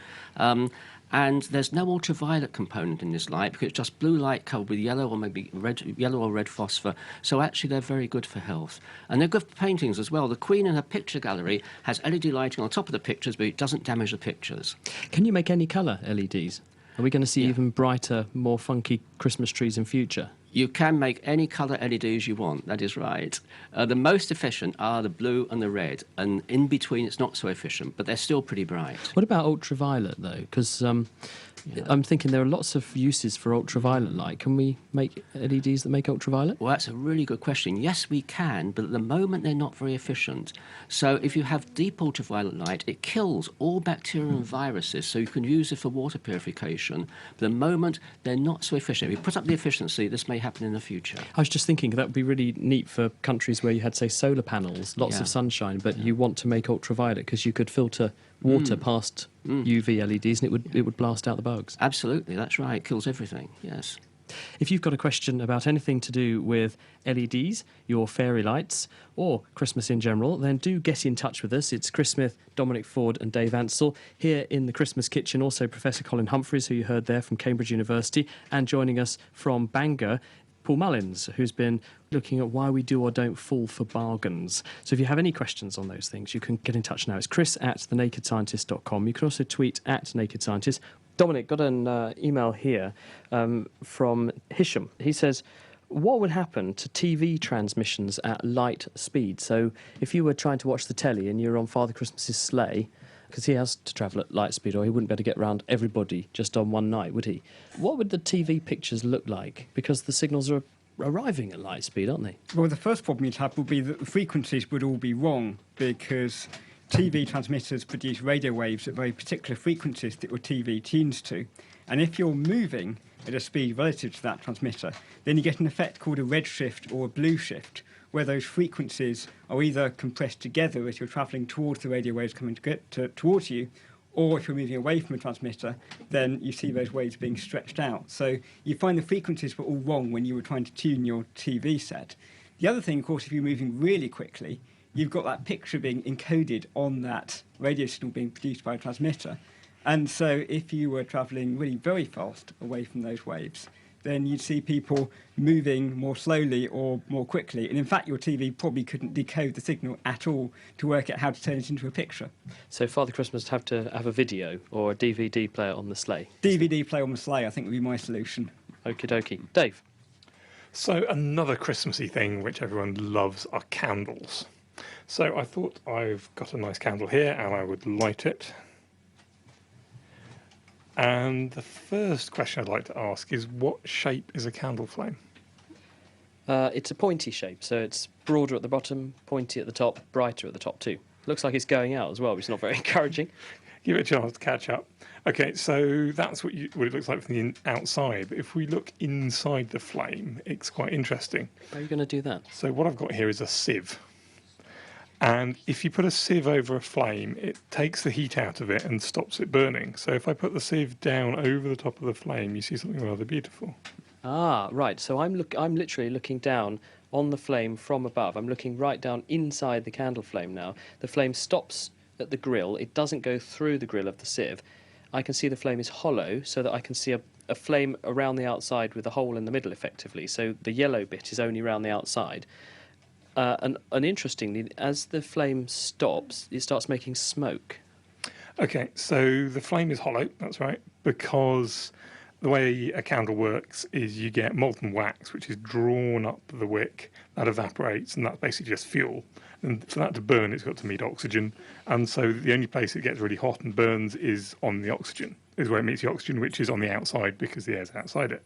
And there's no ultraviolet component in this light because it's just blue light covered with yellow or maybe yellow or red phosphor. So actually they're very good for health. And they're good for paintings as well. The Queen in her picture gallery has LED lighting on top of the pictures, but it doesn't damage the pictures. Can you make any colour LEDs? Are we going to see even brighter, more funky Christmas trees in future? You can make any colour LEDs you want, that is right. The most efficient are the blue and the red, and in between it's not so efficient, but they're still pretty bright. What about ultraviolet, though? Because I'm thinking there are lots of uses for ultraviolet light. Can we make LEDs that make ultraviolet? Well, that's a really good question. Yes, we can, but at the moment they're not very efficient. So if you have deep ultraviolet light, it kills all bacteria and viruses, so you can use it for water purification. But at the moment, they're not so efficient. If you put up the efficiency, this may happen in the future. I was just thinking that would be really neat for countries where you had, say, solar panels, lots of sunshine, but you want to make ultraviolet because you could filter water past UV LEDs and it would blast out the bugs. Absolutely, that's right. It kills everything, yes. If you've got a question about anything to do with LEDs, your fairy lights, or Christmas in general, then do get in touch with us. It's Chris Smith, Dominic Ford and Dave Ansell. Here in the Christmas kitchen, also Professor Colin Humphreys, who you heard there from Cambridge University, and joining us from Bangor, Paul Mullins, who's been looking at why we do or don't fall for bargains. So if you have any questions on those things, you can get in touch now. It's chris@thenakedscientist.com. You can also tweet @nakedscientist. Dominic, got an email here from Hisham. He says, what would happen to TV transmissions at light speed? So if you were trying to watch the telly and you're on Father Christmas's sleigh, because he has to travel at light speed or he wouldn't be able to get round everybody just on one night, would he? What would the TV pictures look like? Because the signals are arriving at light speed, aren't they? Well, the first problem you'd have would be that the frequencies would all be wrong, because TV transmitters produce radio waves at very particular frequencies that your TV tunes to. And if you're moving at a speed relative to that transmitter, then you get an effect called a red shift or a blue shift, where those frequencies are either compressed together as you're travelling towards the radio waves coming towards you, or if you're moving away from a transmitter, then you see those waves being stretched out. So you find the frequencies were all wrong when you were trying to tune your TV set. The other thing, of course, if you're moving really quickly, you've got that picture being encoded on that radio signal being produced by a transmitter. And so if you were travelling really very fast away from those waves, then you'd see people moving more slowly or more quickly. And in fact, your TV probably couldn't decode the signal at all to work out how to turn it into a picture. So Father Christmas would have to have a video or a DVD player on the sleigh? DVD player on the sleigh, I think, would be my solution. Okie dokie. Dave? So another Christmassy thing which everyone loves are candles. So I thought I've got a nice candle here and I would light it. And the first question I'd like to ask is, what shape is a candle flame? It's a pointy shape, so it's broader at the bottom, pointy at the top, brighter at the top too. Looks like it's going out as well, which is not very encouraging. Give it a chance to catch up. Okay, so that's what it looks like from the outside. But if we look inside the flame, it's quite interesting. How are you going to do that? So what I've got here is a sieve. And if you put a sieve over a flame, it takes the heat out of it and stops it burning. So if I put the sieve down over the top of the flame, you see something rather beautiful. Ah, right. So I'm literally looking down on the flame from above. I'm looking right down inside the candle flame now. The flame stops at the grill. It doesn't go through the grill of the sieve. I can see the flame is hollow, so that I can see a flame around the outside with a hole in the middle, effectively. So the yellow bit is only around the outside. And interestingly, as the flame stops, it starts making smoke. Okay, so the flame is hollow, that's right, because the way a candle works is you get molten wax, which is drawn up the wick, that evaporates, and that's basically just fuel. And for that to burn, it's got to meet oxygen. And so the only place it gets really hot and burns is on the oxygen, is where it meets the oxygen, which is on the outside because the air's outside it.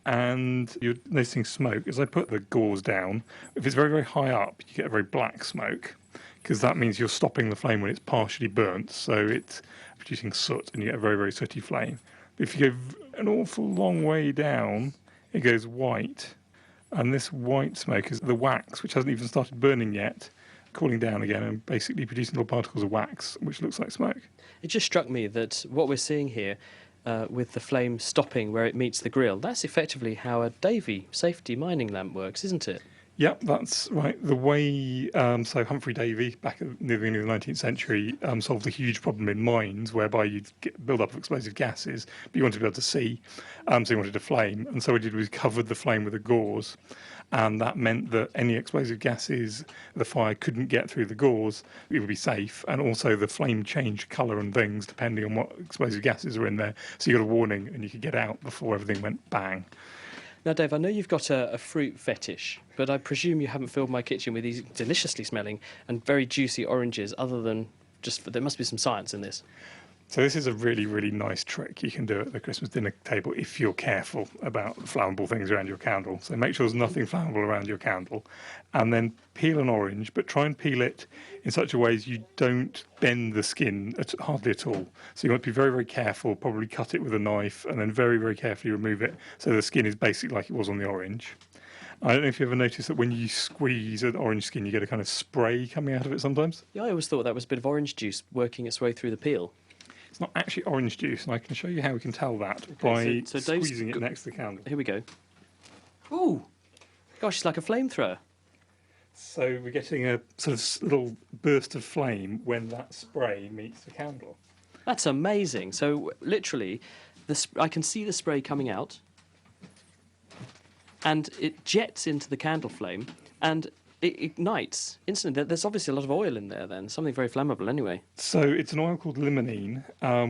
And you're noticing smoke. As I put the gauze down, if it's very, very high up, you get a very black smoke, because that means you're stopping the flame when it's partially burnt, so it's producing soot, and you get a very, very sooty flame. But if you go an awful long way down, it goes white, and this white smoke is the wax, which hasn't even started burning yet, cooling down again and basically producing little particles of wax, which looks like smoke. It just struck me that what we're seeing here with the flame stopping where it meets the grill, that's effectively how a Davy safety mining lamp works, isn't it? Yep, that's right. The way, so Humphrey Davy, back near the beginning of the 19th century, solved a huge problem in mines whereby you'd get build-up of explosive gases, but you wanted to be able to see, so you wanted a flame. And so what he did was covered the flame with a gauze, and that meant that any explosive gases, the fire couldn't get through the gauze, it would be safe, and also the flame changed colour and things depending on what explosive gases are in there. So you got a warning and you could get out before everything went bang. Now, Dave, I know you've got a fruit fetish, but I presume you haven't filled my kitchen with these deliciously smelling and very juicy oranges, other than there must be some science in this. So this is a really, really nice trick you can do at the Christmas dinner table if you're careful about flammable things around your candle. So make sure there's nothing flammable around your candle, and then peel an orange, but try and peel it in such a way as you don't bend the skin hardly at all. So you want to be very, very careful, probably cut it with a knife, and then very, very carefully remove it so the skin is basically like it was on the orange. I don't know if you ever noticed that when you squeeze an orange skin, you get a kind of spray coming out of it sometimes. Yeah, I always thought that was a bit of orange juice working its way through the peel. It's not actually orange juice, and I can show you how we can tell that by so squeezing it next to the candle. Here we go. Ooh! Gosh, it's like a flamethrower. So we're getting a sort of little burst of flame when that spray meets the candle. That's amazing. So literally, I can see the spray coming out, and it jets into the candle flame, and it ignites instantly. There's obviously a lot of oil in there then, something very flammable anyway. So it's an oil called limonene,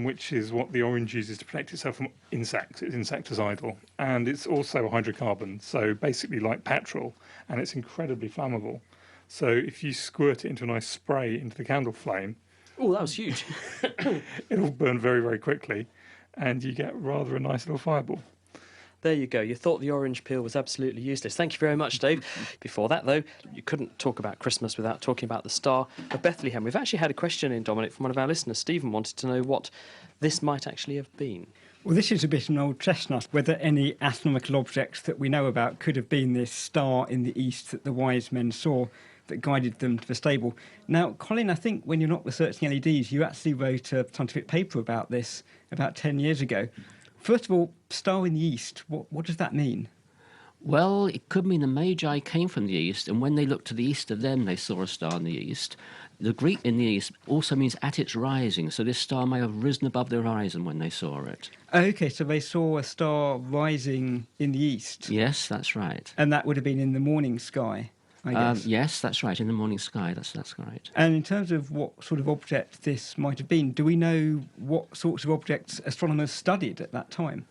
which is what the orange uses to protect itself from insects. It's insecticidal. And it's also a hydrocarbon, so basically like petrol, and it's incredibly flammable. So if you squirt it into a nice spray into the candle flame... Oh, that was huge. It'll burn very, very quickly, and you get rather a nice little fireball. There you go. You thought the orange peel was absolutely useless. Thank you very much, Dave. Before that, though, you couldn't talk about Christmas without talking about the Star of Bethlehem. We've actually had a question in, Dominic, from one of our listeners. Stephen wanted to know what this might actually have been. Well, this is a bit an old chestnut, whether any astronomical objects that we know about could have been this star in the east that the wise men saw that guided them to the stable. Now, Colin, I think when you're not researching LEDs, you actually wrote a scientific paper about this about 10 years ago. First of all, star in the east, what does that mean? Well, it could mean the Magi came from the east, and when they looked to the east of them, they saw a star in the east. The Greek in the east also means at its rising, so this star may have risen above the horizon when they saw it. OK, so they saw a star rising in the east? Yes, that's right. And that would have been in the morning sky, I guess? Yes, that's right, in the morning sky, that's right. And in terms of what sort of object this might have been, do we know what sorts of objects astronomers studied at that time?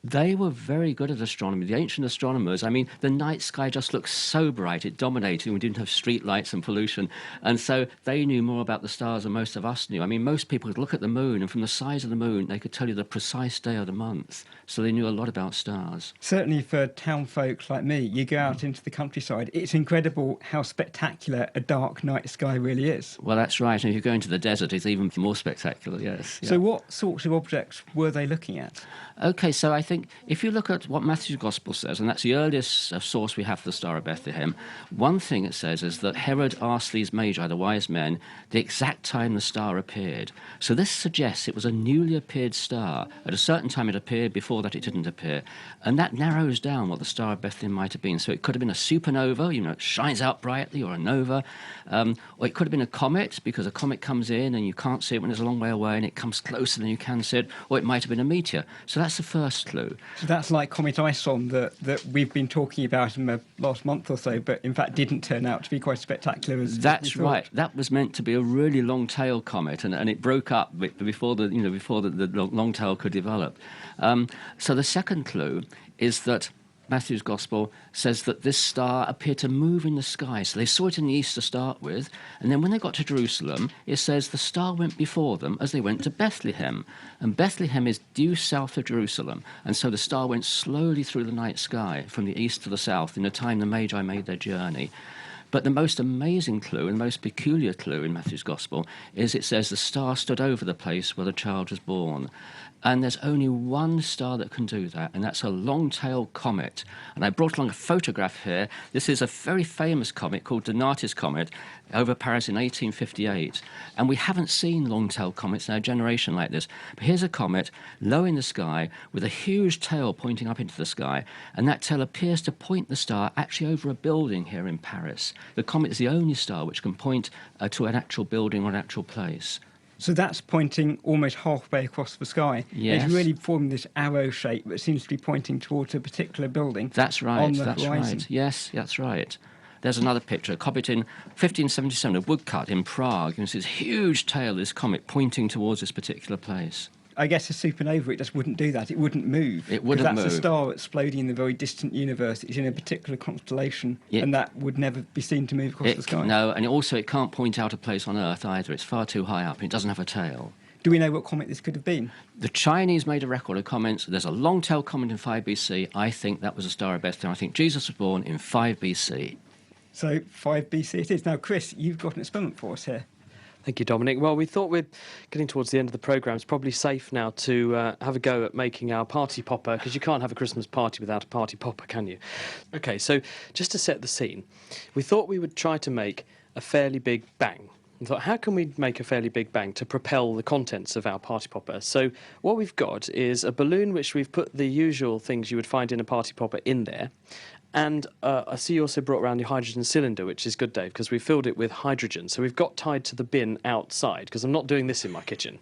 They were very good at astronomy. The ancient astronomers, I mean, the night sky just looked so bright, it dominated. We didn't have street lights and pollution. And so they knew more about the stars than most of us knew. I mean, most people could look at the moon, and from the size of the moon, they could tell you the precise day of the month. So they knew a lot about stars. Certainly for town folk like me, you go out into the countryside, it's incredible how spectacular a dark night sky really is. Well, that's right. And if you go into the desert, it's even more spectacular, yes. So what sorts of objects were they looking at? OK, so I think if you look at what Matthew's Gospel says, and that's the earliest source we have for the Star of Bethlehem, one thing it says is that Herod asked these Magi, the wise men, the exact time the star appeared. So this suggests it was a newly appeared star. At a certain time it appeared, before that it didn't appear. And that narrows down what the Star of Bethlehem might have been. So it could have been a supernova, it shines out brightly, or a nova. Or it could have been a comet, because a comet comes in and you can't see it when it's a long way away, and it comes closer than you can see it. Or it might have been a meteor. So that's the first clue. So that's like Comet Ison that we've been talking about in the last month or so, but in fact didn't turn out to be quite spectacular as That's we thought. right. That was meant to be a really long-tail comet, and it broke up before the long tail could develop. So the second clue is that Matthew's Gospel says that this star appeared to move in the sky. So they saw it in the east to start with, and then when they got to Jerusalem, it says the star went before them as they went to Bethlehem. And Bethlehem is due south of Jerusalem, and so the star went slowly through the night sky from the east to the south in the time the Magi made their journey. But the most amazing clue and most peculiar clue in Matthew's Gospel is it says the star stood over the place where the child was born. And there's only one star that can do that, and that's a long-tailed comet. And I brought along a photograph here. This is a very famous comet called Donatis Comet over Paris in 1858. And we haven't seen long-tailed comets in our generation like this. But here's a comet low in the sky with a huge tail pointing up into the sky. And that tail appears to point the star actually over a building here in Paris. The comet is the only star which can point to an actual building or an actual place. So that's pointing almost halfway across the sky. Yes. It's really forming this arrow shape that seems to be pointing towards a particular building. That's right, on the that's horizon. right. Yes, that's right. There's another picture, a comet in 1577, a woodcut in Prague. You can see this huge tail of this comet pointing towards this particular place. I guess a supernova, it just wouldn't do that. It wouldn't move. It wouldn't move. That's a move. star exploding in the very distant universe. It's in a particular constellation, and that would never be seen to move across the sky. No, and also it can't point out a place on Earth either. It's far too high up, and it doesn't have a tail. Do we know what comet this could have been? The Chinese made a record of comets. There's a long-tailed comet in 5 BC. I think that was a star of Bethlehem. I think Jesus was born in 5 BC. So 5 BC it is. Now, Chris, you've got an experiment for us here. Thank you, Dominic. Well, we thought we're getting towards the end of the programme. It's probably safe now to have a go at making our party popper, because you can't have a Christmas party without a party popper, can you? OK, so just to set the scene, we thought we would try to make a fairly big bang. We thought, how can we make a fairly big bang to propel the contents of our party popper? So what we've got is a balloon which we've put the usual things you would find in a party popper in there. And I see you also brought around your hydrogen cylinder, which is good, Dave, because we filled it with hydrogen. So we've got tied to the bin outside, because I'm not doing this in my kitchen.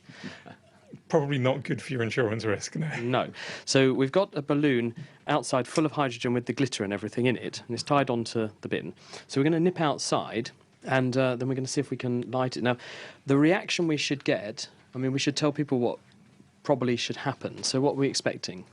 Probably not good for your insurance risk, no. No. So we've got a balloon outside full of hydrogen with the glitter and everything in it, and it's tied onto the bin. So we're going to nip outside, and then we're going to see if we can light it. Now, the reaction we should get, I mean, we should tell people what probably should happen. So what are we expecting?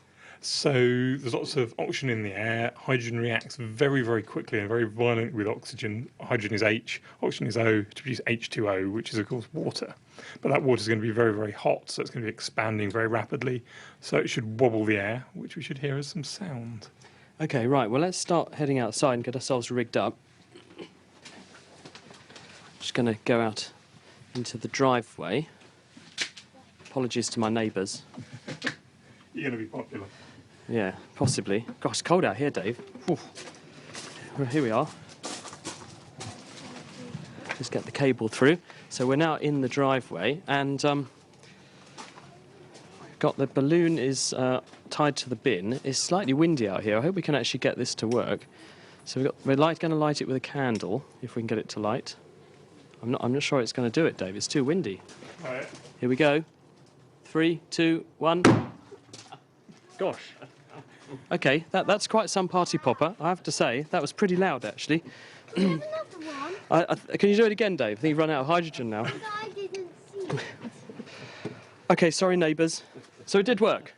So there's lots of oxygen in the air. Hydrogen reacts very, very quickly and very violently with oxygen. Hydrogen is H, oxygen is O, to produce H2O, which is, of course, water. But that water is going to be very, very hot, so it's going to be expanding very rapidly. So it should wobble the air, which we should hear as some sound. OK, right. Well, let's start heading outside and get ourselves rigged up. Just going to go out into the driveway. Apologies to my neighbours. You're going to be popular. Yeah, possibly. Gosh, it's cold out here, Dave. Whew. Well, here we are. Just get the cable through. So we're now in the driveway, and we've got the balloon is tied to the bin. It's slightly windy out here. I hope we can actually get this to work. So we're going to light it with a candle, if we can get it to light. I'm not sure it's going to do it, Dave. It's too windy. Right. Here we go. 3, 2, 1. Gosh. OK, that's quite some party popper, I have to say. That was pretty loud, actually. Can you do it again, Dave? I think you've run out of hydrogen now. I didn't see it. OK, sorry, neighbours. So it did work.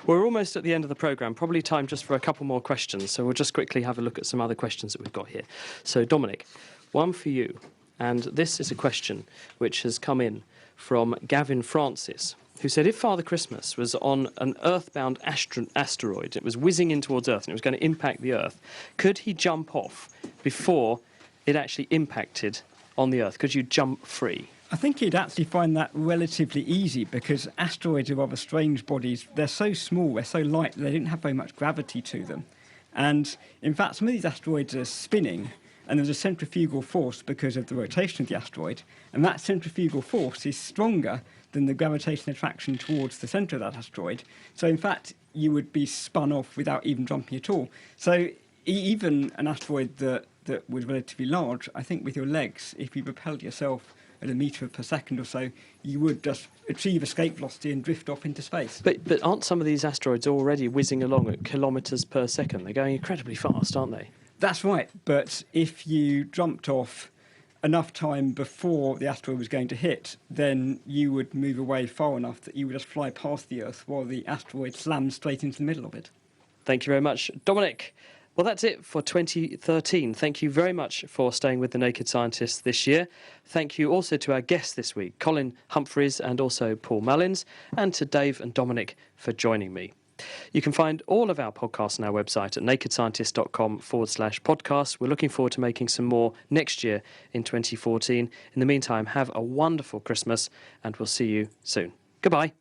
We're almost at the end of the programme, probably time just for a couple more questions. So we'll just quickly have a look at some other questions that we've got here. So, Dominic, one for you. And this is a question which has come in from Gavin Francis, who said, if Father Christmas was on an earthbound asteroid, it was whizzing in towards Earth and it was going to impact the Earth, could he jump off before it actually impacted on the Earth? Could you jump free? I think you'd actually find that relatively easy, because asteroids are rather strange bodies. They're so small, they're so light, they don't have very much gravity to them. And in fact, some of these asteroids are spinning, and there's a centrifugal force because of the rotation of the asteroid, and that centrifugal force is stronger than the gravitational attraction towards the centre of that asteroid. So in fact, you would be spun off without even jumping at all. So even an asteroid that was relatively large, I think with your legs, if you propelled yourself at a metre per second or so, you would just achieve escape velocity and drift off into space. But aren't some of these asteroids already whizzing along at kilometres per second? They're going incredibly fast, aren't they? That's right, but if you jumped off enough time before the asteroid was going to hit, then you would move away far enough that you would just fly past the Earth while the asteroid slammed straight into the middle of it. Thank you very much, Dominic. Well, that's it for 2013. Thank you very much for staying with The Naked Scientists this year. Thank you also to our guests this week, Colin Humphreys and also Paul Mullins, and to Dave and Dominic for joining me. You can find all of our podcasts on our website at nakedscientist.com/podcast. We're looking forward to making some more next year in 2014. In the meantime, have a wonderful Christmas, and we'll see you soon. Goodbye.